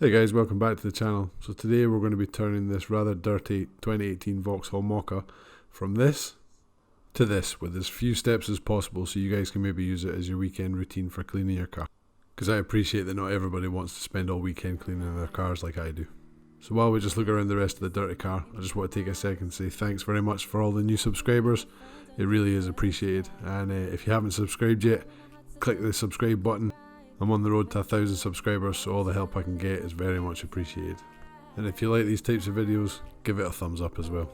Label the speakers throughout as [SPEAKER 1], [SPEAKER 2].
[SPEAKER 1] Hey guys, welcome back to the channel. So today we're going to be turning this rather dirty 2018 Vauxhall Mokka from this to this with as few steps as possible so you guys can maybe use it as your weekend routine for cleaning your car. Because I appreciate that not everybody wants to spend all weekend cleaning their cars like I do. So while we just look around the rest of the dirty car, I just want to take a second and say thanks very much for all the new subscribers. It really is appreciated. And if you haven't subscribed yet, click the subscribe button. I'm on the road to 1,000 subscribers, so all the help I can get is very much appreciated. And if you like these types of videos, give it a thumbs up as well.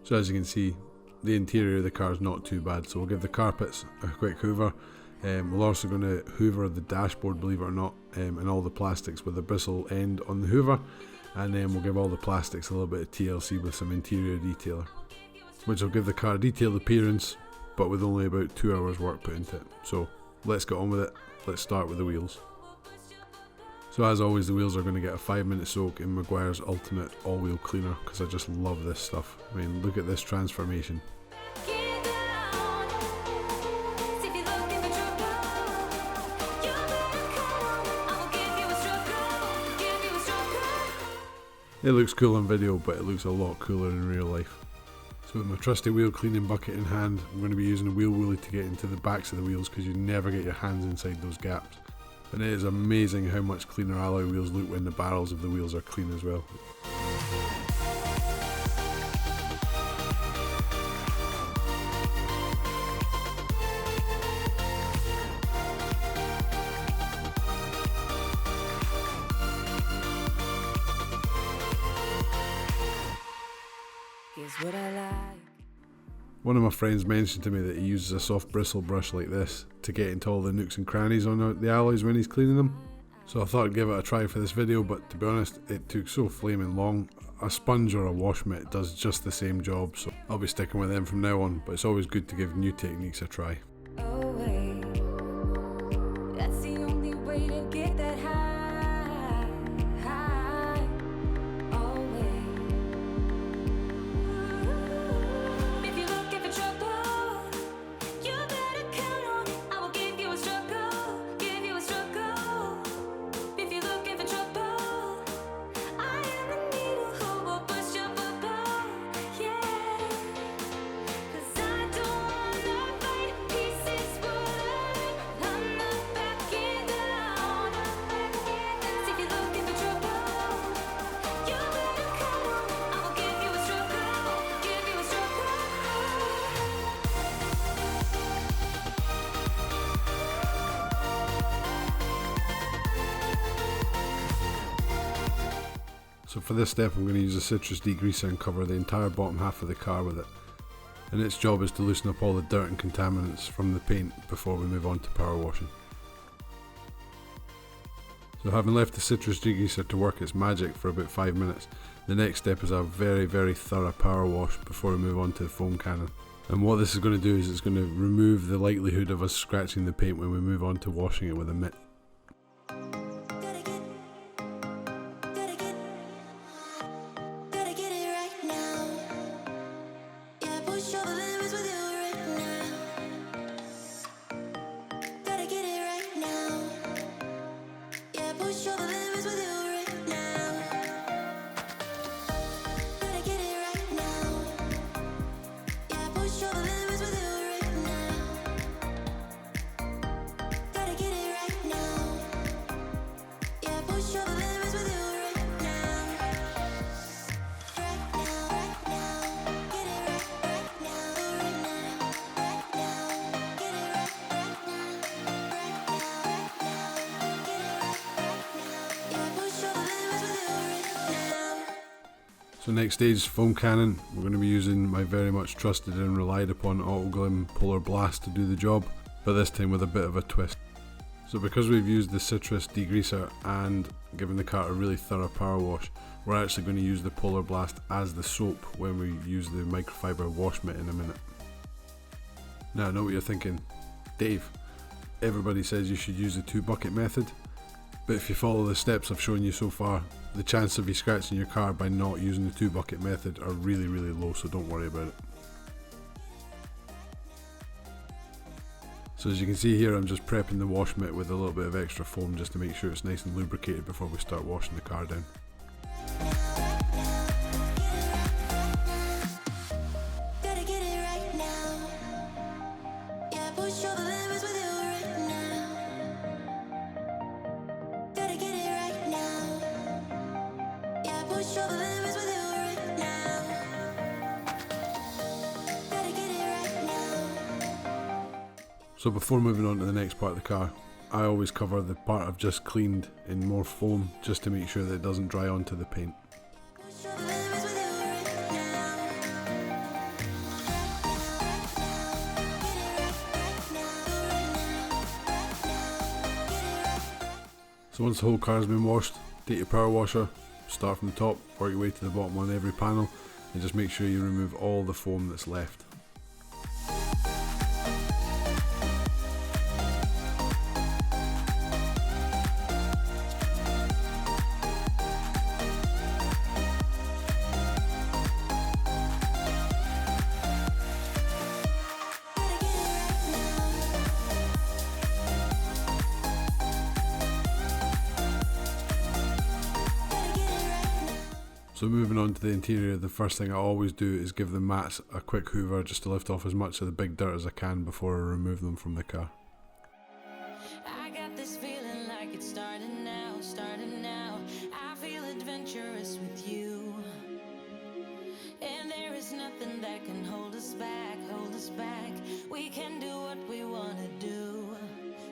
[SPEAKER 1] So as you can see, the interior of the car is not too bad, so we'll give the carpets a quick hoover. We're also going to hoover the dashboard, believe it or not, and all the plastics with the bristle end on the hoover. And then we'll give all the plastics a little bit of TLC with some interior detailer, which will give the car a detailed appearance, but with only about 2 hours work put into it. So let's get on with it. Let's start with the wheels. So as always, the wheels are going to get a 5-minute soak in Meguiar's Ultimate All-Wheel Cleaner because I just love this stuff. I mean, look at this transformation. It looks cool on video, but it looks a lot cooler in real life. So with my trusty wheel cleaning bucket in hand, I'm going to be using a wheel woolie to get into the backs of the wheels because you never get your hands inside those gaps. And it is amazing how much cleaner alloy wheels look when the barrels of the wheels are clean as well.
[SPEAKER 2] What I like.
[SPEAKER 1] One of my friends mentioned to me that he uses a soft bristle brush like this to get into all the nooks and crannies on the alloys when he's cleaning them. So I thought I'd give it a try for this video, but to be honest, it took so flaming long. A sponge or a wash mitt does just the same job, so I'll be sticking with them from now on, but it's always good to give new techniques a try.
[SPEAKER 2] Oh, wait. That's the only way to get that high. Oh, wait. If you're looking for trouble, you better count on it. I will give you a struggle, give you a struggle. If you're looking for trouble, I am the needle who will push your bubble, yeah. 'Cause I don't wanna fight pieces wood. I'm not backing down. So if you're looking for trouble, you better come on. I will give you a struggle, give you a struggle.
[SPEAKER 1] So for this step I'm going to use a citrus degreaser and cover the entire bottom half of the car with it. And its job is to loosen up all the dirt and contaminants from the paint before we move on to power washing. So having left the citrus degreaser to work its magic for about 5 minutes, the next step is a very thorough power wash before we move on to the foam cannon. And what this is going to do is it's going to remove the likelihood of us scratching the paint when we move on to washing it with a mitt.
[SPEAKER 2] Gotta get it right now. Yeah, push all the limits with you right now. Gotta get it right now. Yeah, push all the limits with you right now. Gotta get it right now. Yeah, push all the limits with you right now. Gotta get it right now. Yeah, push all the limits with you right now. Right now, get it right now, right now, get it right now, get it right now. Yeah, push all the limits with you right now.
[SPEAKER 1] So next stage, foam cannon. We're going to be using my very much trusted and relied upon Autoglim Polar Blast to do the job, but this time with a bit of a twist. So because we've used the citrus degreaser and given the car a really thorough power wash, we're actually going to use the Polar Blast as the soap when we use the microfiber wash mitt in a minute. Now I know what you're thinking, Dave, everybody says you should use the 2-bucket method, but if you follow the steps I've shown you so far, the chance of you scratching your car by not using the 2-bucket method are really low, so don't worry about it. So as you can see here, I'm just prepping the wash mitt with a little bit of extra foam just to make sure it's nice and lubricated before we start washing the car down.
[SPEAKER 2] Gotta get it right now. Yeah, push all the limits with you right now. Gotta get it right now. Yeah, push all the limits with you right now. Gotta get it right now.
[SPEAKER 1] So before moving on to the next part of the car, I always cover the part I've just cleaned in more foam just to make sure that it doesn't dry onto the paint.
[SPEAKER 2] Push all the limits with you right now.
[SPEAKER 1] So once the whole car has been washed, take your power washer, start from the top, work your way to the bottom on every panel, and just make sure you remove all the foam that's left. So moving on to the interior, the first thing I always do is give the mats a quick hoover just to lift off as much of the big dirt as I can before I remove them from the car.
[SPEAKER 2] I got this feeling like it's starting now, starting now. I feel adventurous with you. And there is nothing that can hold us back, hold us back. We can do what we wanna do.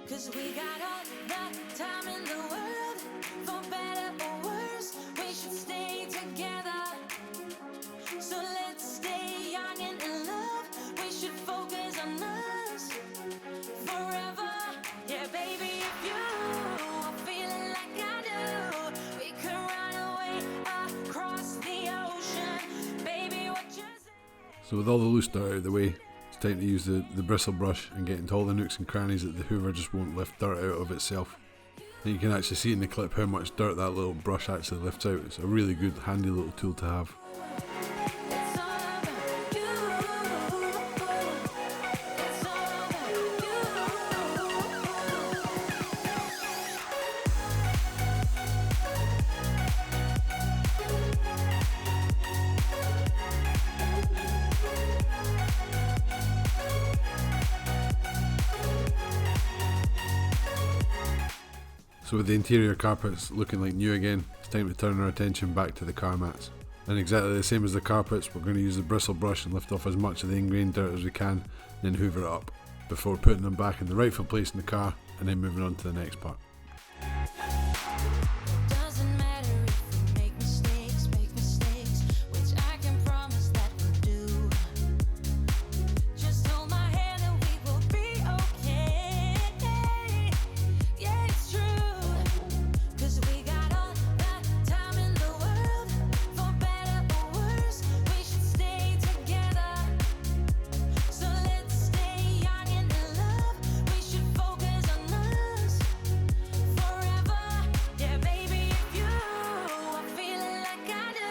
[SPEAKER 2] 'Cause we got all the time in the world, for better or worse. We should stay together. So let's stay young and in love. We should focus on us forever. Yeah, baby, if you are feeling like I do, we could run away across the ocean. Baby, what you say?
[SPEAKER 1] So with all the loose dirt out of the way, it's time to use the bristle brush and get into all the nooks and crannies that the hoover just won't lift dirt out of itself. And you can actually see in the clip how much dirt that little brush actually lifts out. It's a really good, handy little tool to have.
[SPEAKER 2] It's all about you. It's all about you.
[SPEAKER 1] So with the interior carpets looking like new again, it's time to turn our attention back to the car mats. And exactly the same as the carpets, we're going to use the bristle brush and lift off as much of the ingrained dirt as we can, then hoover it up, before putting them back in the rightful place in the car, and then moving on to the next part.
[SPEAKER 2] Doesn't matter if we make mistakes, which I can promise that we'll do. Just hold my hand and we will be okay. Yeah, it's true. 'Cause we got all the time in the world, for better or worse. We should stay together. So let's stay young and in love. We should focus on us forever. Yeah, baby, if you are feeling like I do,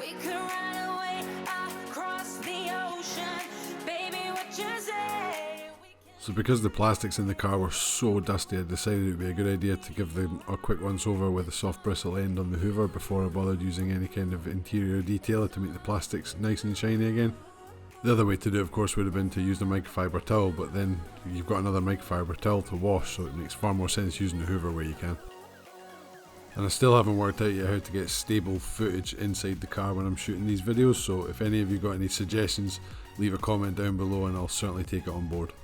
[SPEAKER 2] we could run away across the ocean. Baby, what you say? We can
[SPEAKER 1] So because the plastics in the car were so dusty, I decided it would be a good idea to give them a quick once over with a soft bristle end on the hoover before I bothered using any kind of interior detailer to make the plastics nice and shiny again. The other way to do it, of course, would have been to use the microfiber towel, but then you've got another microfiber towel to wash, so it makes far more sense using the hoover where you can. And I still haven't worked out yet how to get stable footage inside the car when I'm shooting these videos, so if any of you got any suggestions, leave a comment down below and I'll certainly take it on board.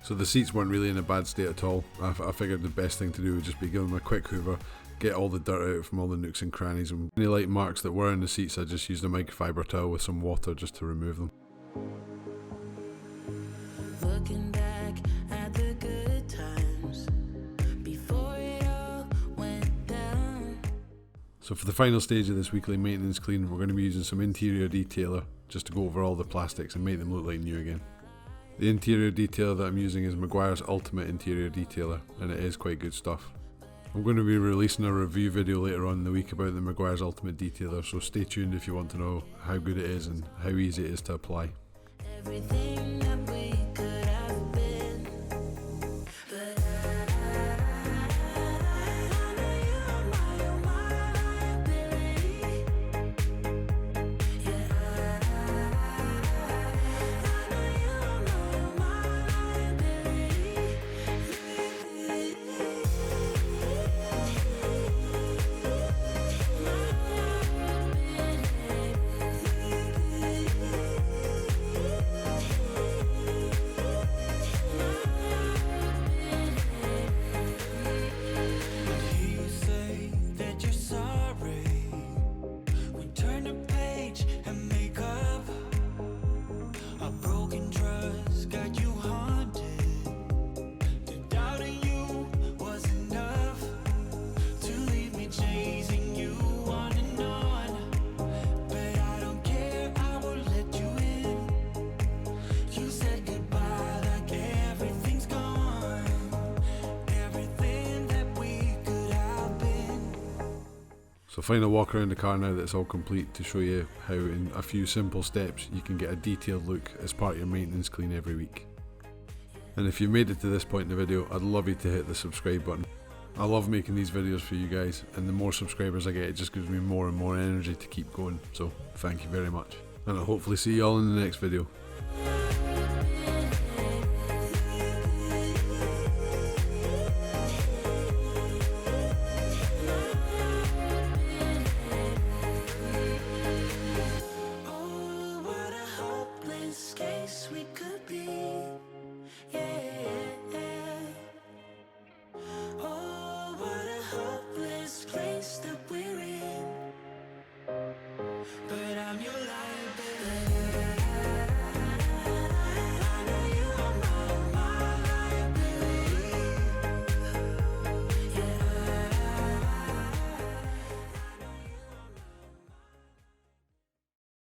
[SPEAKER 1] So the seats weren't really in a bad state at all. I figured the best thing to do would just be give them a quick hoover, get all the dirt out from all the nooks and crannies, and any light marks that were in the seats I just used a microfiber towel with some water just to remove them.
[SPEAKER 2] Looking back at the good times before it all went down.
[SPEAKER 1] So for the final stage of this weekly maintenance clean, we're going to be using some interior detailer just to go over all the plastics and make them look like new again. The interior detailer that I'm using is Meguiar's Ultimate Interior Detailer, and it is quite good stuff. I'm going to be releasing a review video later on in the week about the Meguiar's Ultimate Detailer, so stay tuned if you want to know how good it is and how easy it is to apply.
[SPEAKER 2] Everything that we could have been, but I know you're my liability. Yeah, I know you're my liability.
[SPEAKER 3] You say that you're sorry. We turn the page and make up. A broken trust got you haunted. The doubt in you was enough to leave me chasing you on and on. But I don't care, I will let you in. You said goodbye like everything's gone. Everything that we could have been.
[SPEAKER 1] So final walk around the car now that it's all complete to show you how in a few simple steps you can get a detailed look as part of your maintenance clean every week. And if you've made it to this point in the video, I'd love you to hit the subscribe button. I love making these videos for you guys, and the more subscribers I get, it just gives me more and more energy to keep going, so thank you very much. And I'll hopefully see you all in the next video.
[SPEAKER 2] Oh, what a hopeless case we could be. Yeah. Oh, what a hopeless place that we're in. But